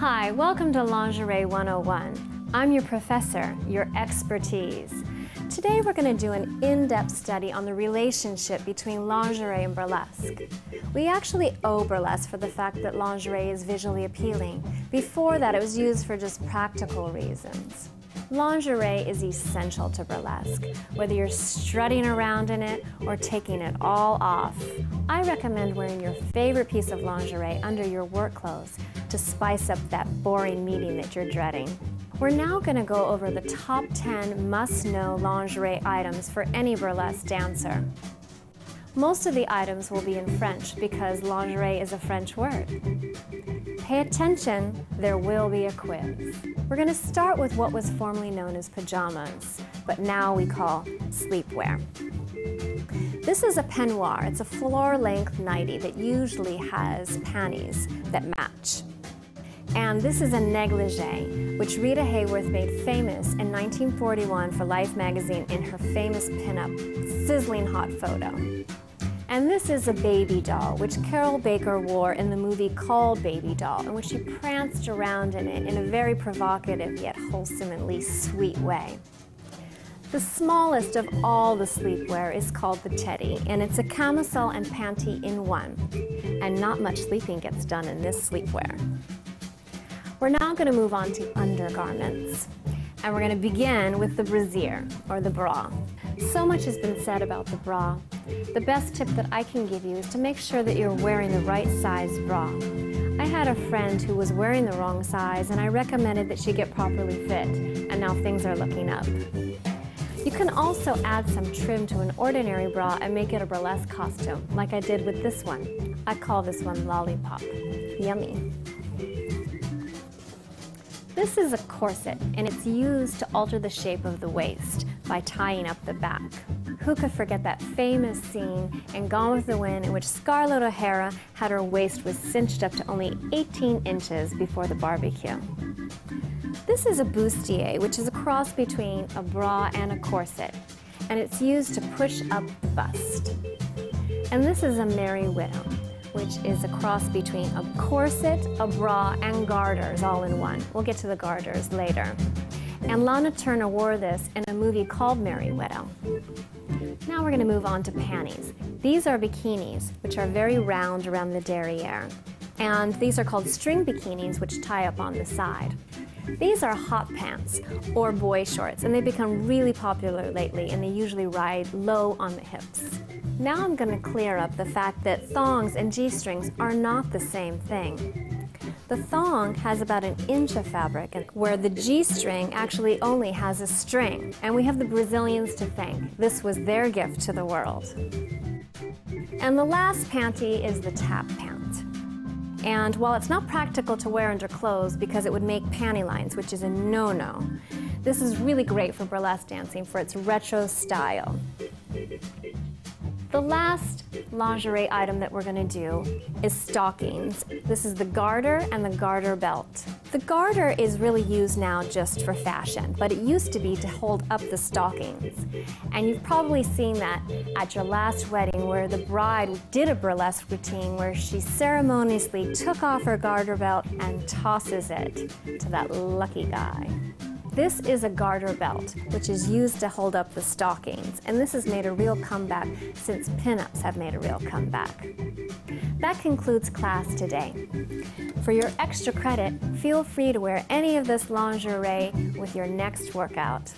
Hi, welcome to Lingerie 101. I'm your professor, your expertise. Today we're going to do an in-depth study on the relationship between lingerie and burlesque. We actually owe burlesque for the fact that lingerie is visually appealing. Before that, it was used for just practical reasons. Lingerie is essential to burlesque, whether you're strutting around in it or taking it all off. I recommend wearing your favorite piece of lingerie under your work clothes to spice up that boring meeting that you're dreading. We're now going to go over the top 10 must-know lingerie items for any burlesque dancer. Most of the items will be in French because lingerie is a French word. Pay attention, there will be a quiz. We're going to start with what was formerly known as pajamas, but now we call sleepwear. This is a peignoir. It's a floor-length nightie that usually has panties that match. And this is a negligee, which Rita Hayworth made famous in 1941 for Life magazine in her famous pinup, sizzling hot photo. And this is a baby doll, which Carol Baker wore in the movie called Baby Doll, in which she pranced around in it in a very provocative yet wholesomely sweet way. The smallest of all the sleepwear is called the teddy, and it's a camisole and panty in one. And not much sleeping gets done in this sleepwear. We're now going to move on to undergarments. And we're going to begin with the brassiere, or the bra. So much has been said about the bra. The best tip that I can give you is to make sure that you're wearing the right size bra. I had a friend who was wearing the wrong size, and I recommended that she get properly fit, and now things are looking up. You can also add some trim to an ordinary bra and make it a burlesque costume, like I did with this one. I call this one Lollipop. Yummy. This is a corset, and it's used to alter the shape of the waist by tying up the back. Who could forget that famous scene in Gone with the Wind in which Scarlett O'Hara had her waist was cinched up to only 18 inches before the barbecue? This is a bustier, which is a cross between a bra and a corset, and it's used to push up the bust. And this is a Merry Widow, which is a cross between a corset, a bra, and garters all in one. We'll get to the garters later. And Lana Turner wore this in a movie called Merry Widow. Now we're going to move on to panties. These are bikinis, which are very round around the derriere. And these are called string bikinis, which tie up on the side. These are hot pants, or boy shorts, and they've become really popular lately, and they usually ride low on the hips. Now I'm going to clear up the fact that thongs and G-strings are not the same thing. The thong has about an inch of fabric, where the G-string actually only has a string. And we have the Brazilians to thank. This was their gift to the world. And the last panty is the tap pant. And while it's not practical to wear under clothes because it would make panty lines, which is a no-no, this is really great for burlesque dancing for its retro style. The last lingerie item that we're going to do is stockings. This is the garter and the garter belt. The garter is really used now just for fashion, but it used to be to hold up the stockings. And you've probably seen that at your last wedding where the bride did a burlesque routine where she ceremoniously took off her garter belt and tosses it to that lucky guy. This is a garter belt, which is used to hold up the stockings, and this has made a real comeback since pinups have made a real comeback. That concludes class today. For your extra credit, feel free to wear any of this lingerie with your next workout.